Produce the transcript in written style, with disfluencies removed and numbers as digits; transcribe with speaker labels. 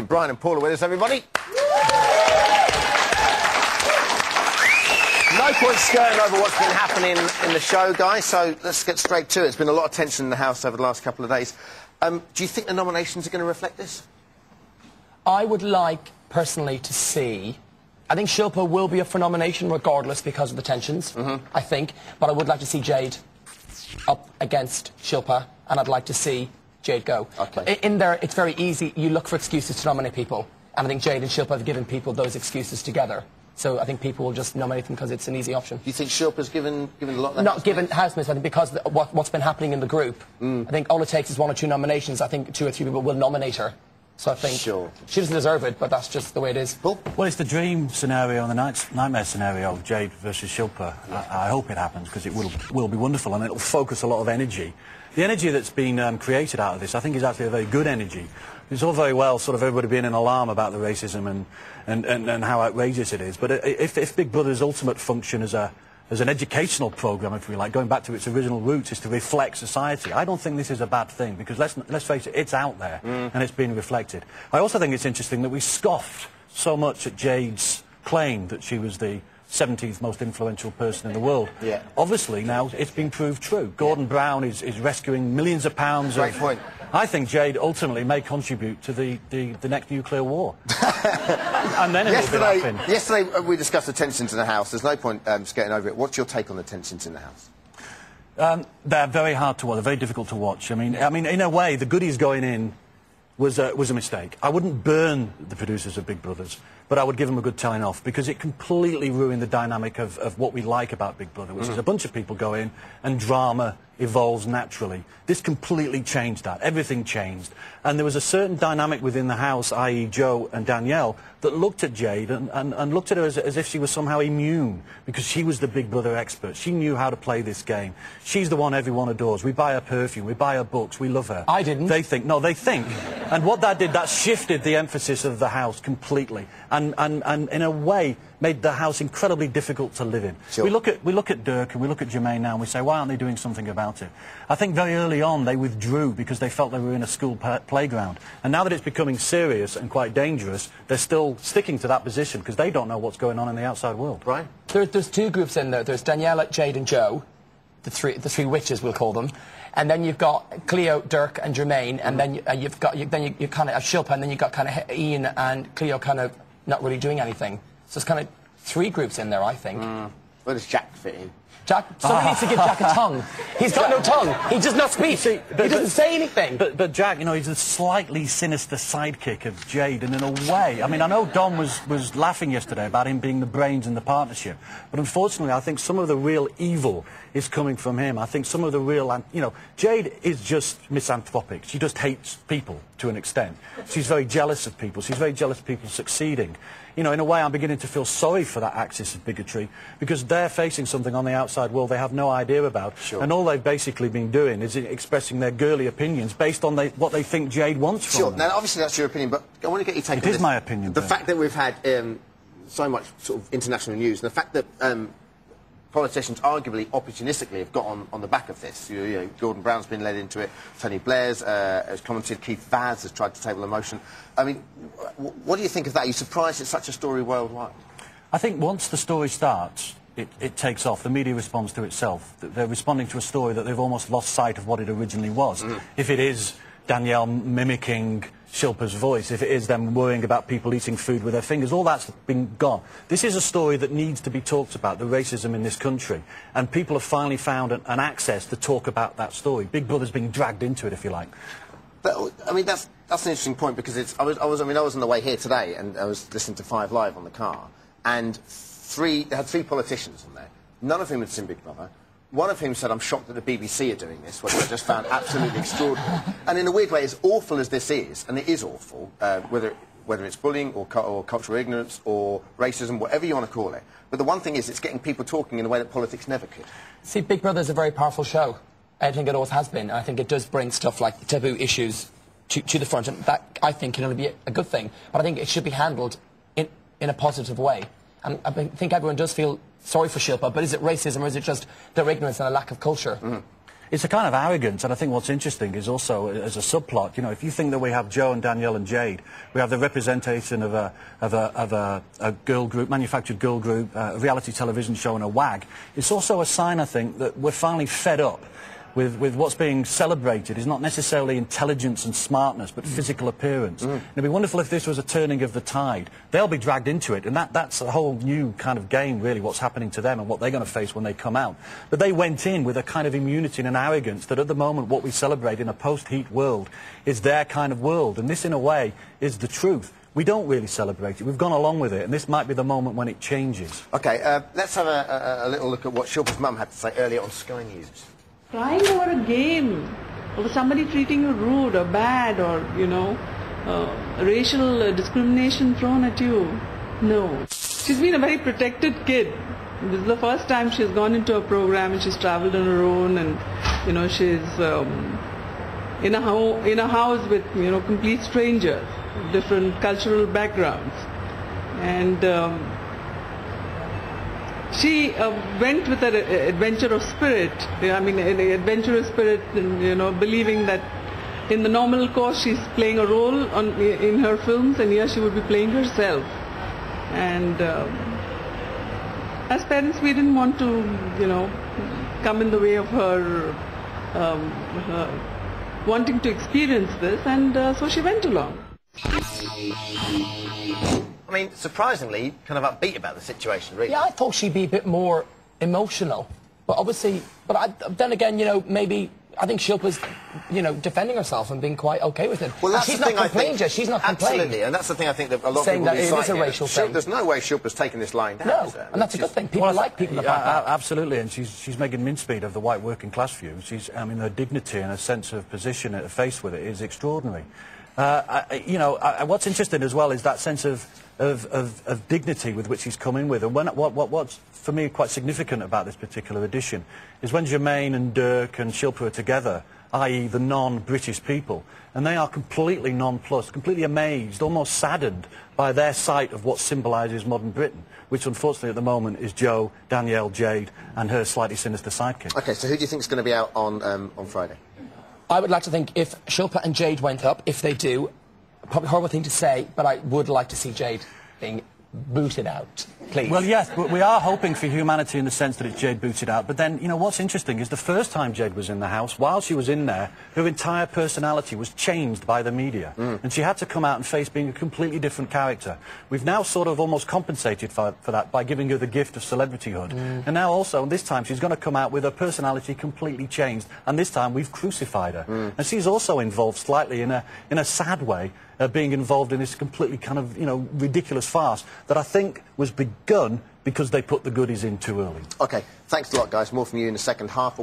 Speaker 1: welcome Brian and Paula with us, everybody. No point skirting over what's been happening in the show, guys, so let's get straight to it. There's been a lot of tension in the House over the last couple of days. Do you think the nominations are going to reflect this?
Speaker 2: I would like, personally, to see... I think Shilpa will be up for nomination regardless because of the tensions, I think. But I would like to see Jade up against Shilpa, and I'd like to see Jade go.
Speaker 1: Okay.
Speaker 2: In there, it's very easy. You look for excuses to nominate people. And I think Jade and Shilpa have given people those excuses together. So I think people will just nominate them because it's an easy option.
Speaker 1: Do you think Shilpa's given a lot of
Speaker 2: Not given housemates, I think because what's been happening in the group. I think all it takes is 1 or 2 nominations. I think 2 or 3 people will nominate her. So I think she doesn't deserve it, but that's just the way it is.
Speaker 3: Well, it's the dream scenario and the nightmare scenario of Jade versus Shilpa. I hope it happens because it will be wonderful and it'll focus a lot of energy. The energy that's been created out of this, I think, is actually a very good energy. It's all very well sort of everybody being in alarm about the racism and how outrageous it is, but if Big Brother's ultimate function as an educational programme, if we like, going back to its original roots, is to reflect society, I don't think this is a bad thing, because let's face it, it's out there, and it's being reflected. I also think it's interesting that we scoffed so much at Jade's claim that she was the 17th most influential person in the world.
Speaker 1: Yeah.
Speaker 3: Obviously, now it's been proved true. Gordon Brown is rescuing millions of pounds
Speaker 1: Great point.
Speaker 3: I think Jade ultimately may contribute to the next nuclear war. And then it'll be laughing.
Speaker 1: Yesterday we discussed the tensions in the House. There's no point skating over it. What's your take on the tensions in the House?
Speaker 3: They're very hard to watch. They're very difficult to watch. I mean, in a way, the goodies going in was a mistake. I wouldn't burn the producers of Big Brothers, but I would give them a good telling off, because it completely ruined the dynamic of what we like about Big Brother, which is a bunch of people go in and drama evolves naturally. This completely changed that. Everything changed. And there was a certain dynamic within the House, i.e. Joe and Danielle, that looked at Jade and looked at her as if she was somehow immune, because she was the Big Brother expert. She knew how to play this game. She's the one everyone adores. We buy her perfume, we buy her books, we love her.
Speaker 2: I didn't.
Speaker 3: They think. And what that did, that shifted the emphasis of the House completely. And in a way, made the House incredibly difficult to live in.
Speaker 1: Sure.
Speaker 3: We look at Dirk and we look at Jermaine now and we say, why aren't they doing something about it? I think very early on they withdrew because they felt they were in a school playground. And now that it's becoming serious and quite dangerous, they're still sticking to that position because they don't know what's going on in the outside world.
Speaker 1: Right?
Speaker 2: There's 2 groups in there. There's Danielle, Jade and Joe, the three witches, we'll call them. And then you've got Cleo, Dirk and Jermaine, and then you kind of have Shilpa, and then you've got kind of Ian and Cleo kind of not really doing anything. So it's kind of 3 groups in there, I think.
Speaker 1: Where does Jack fit in?
Speaker 2: Somebody needs to give Jack a tongue. He's got no tongue. He does not speak. He doesn't say anything.
Speaker 3: But Jack, you know, he's a slightly sinister sidekick of Jade, and in a way, I mean, I know Dom was laughing yesterday about him being the brains in the partnership, but unfortunately, I think some of the real evil is coming from him. I think some of the real, you know, Jade is just misanthropic. She just hates people to an extent. She's very jealous of people. She's very jealous of people succeeding. You know, in a way, I'm beginning to feel sorry for that axis of bigotry, because they're facing something on the outside world they have no idea about.
Speaker 1: Sure.
Speaker 3: And all they've basically been doing is expressing their girly opinions based on what they think Jade wants from them.
Speaker 1: Now, obviously, that's your opinion, but I want to get your take on this.
Speaker 3: It is my opinion.
Speaker 1: The fact that we've had so much sort of international news, and the fact that politicians arguably opportunistically have got on the back of this. You know, Gordon Brown's been led into it, Tony Blair's has commented, Keith Vaz has tried to table a motion. I mean, what do you think of that? Are you surprised it's such a story worldwide?
Speaker 3: I think once the story starts, it takes off. The media responds to itself. They're responding to a story that they've almost lost sight of what it originally was. If it is Danielle mimicking Shilpa's voice, if it is them worrying about people eating food with their fingers, all that's been gone. This is a story that needs to be talked about, the racism in this country, and people have finally found an access to talk about that story. Big Brother's being dragged into it, if you like.
Speaker 1: But, I mean, that's an interesting point, because I was on the way here today, and I was listening to 5 Live on the car, and they had 3 politicians on there, none of whom had seen Big Brother. One of whom said, I'm shocked that the BBC are doing this, which I just found absolutely extraordinary. And in a weird way, as awful as this is, and it is awful, whether it's bullying or cultural ignorance or racism, whatever you want to call it, but the one thing is it's getting people talking in a way that politics never could.
Speaker 2: See, Big Brother is a very powerful show. I think it always has been. And I think it does bring stuff like the taboo issues to the front, and that, I think, can only be a good thing. But I think it should be handled in a positive way. And I think everyone does feel sorry for Shilpa, but is it racism or is it just their ignorance and a lack of culture?
Speaker 3: it's a kind of arrogance, and I think what's interesting is also, as a subplot, you know, if you think that we have Joe and Danielle and Jade, we have the representation of a girl group, manufactured girl group, a reality television show and a WAG, it's also a sign, I think, that we're finally fed up with what's being celebrated is not necessarily intelligence and smartness, but physical appearance. It'd be wonderful if this was a turning of the tide. They'll be dragged into it, and that's a whole new kind of game, really, what's happening to them and what they're going to face when they come out. But they went in with a kind of immunity and an arrogance that at the moment what we celebrate in a post-Heat world is their kind of world, and this, in a way, is the truth. We don't really celebrate it. We've gone along with it, and this might be the moment when it changes.
Speaker 1: OK, let's have a little look at what Shilpa's mum had to say earlier on Sky News.
Speaker 4: Crying over a game, over somebody treating you rude or bad or, you know, racial discrimination thrown at you. No. She's been a very protected kid. This is the first time she's gone into a program and she's travelled on her own, and, you know, she's in a house with, you know, complete strangers, different cultural backgrounds. And she went with an adventurous spirit, I mean, an adventurous spirit, and, you know, believing that in the normal course she's playing a role in her films, and here she would be playing herself. And as parents, we didn't want to, you know, come in the way of her wanting to experience this, and so she went along.
Speaker 1: I mean, surprisingly, kind of upbeat about the situation, really.
Speaker 2: Yeah, I thought she'd be a bit more emotional, but obviously, then again, you know, maybe I think Shilpa's, you know, defending herself and being quite okay with it.
Speaker 1: Well, that's
Speaker 2: she's
Speaker 1: the thing,
Speaker 2: not complaining, Jess. She's not complaining.
Speaker 1: Absolutely, and that's the thing I think that a lot of
Speaker 2: saying
Speaker 1: people
Speaker 2: that it is a racial thing.
Speaker 1: There's no way Shilpa's taken this line down.
Speaker 2: No,
Speaker 1: is there?
Speaker 2: and that's a good thing. People like people that like that.
Speaker 3: Absolutely, and she's making mincemeat of the white working class view. I mean, her dignity and her sense of position at face with it is extraordinary. You know, what's interesting as well is that sense of dignity with which he's come in with. And what's, for me, quite significant about this particular edition is when Jermaine and Dirk and Shilpa are together, i.e. the non-British people, and they are completely nonplussed, completely amazed, almost saddened by their sight of what symbolises modern Britain, which unfortunately at the moment is Joe, Danielle, Jade and her slightly sinister sidekick.
Speaker 1: OK, so who do you think is going to be out on Friday?
Speaker 2: I would like to think if Shilpa and Jade went up, if they do, probably a horrible thing to say, but I would like to see Jade being booted out, please.
Speaker 3: Well, yes, but we are hoping for humanity in the sense that it's Jade booted out. But then, you know, what's interesting is the first time Jade was in the house, while she was in there, her entire personality was changed by the media. And she had to come out and face being a completely different character. We've now sort of almost compensated for that by giving her the gift of celebrityhood. And now also, this time, she's going to come out with her personality completely changed. And this time, we've crucified her. And she's also involved slightly in a sad way, being involved in this completely kind of, you know, ridiculous farce that I think was begun because they put the goodies in too early.
Speaker 1: OK, thanks a lot, guys. More from you in the second half.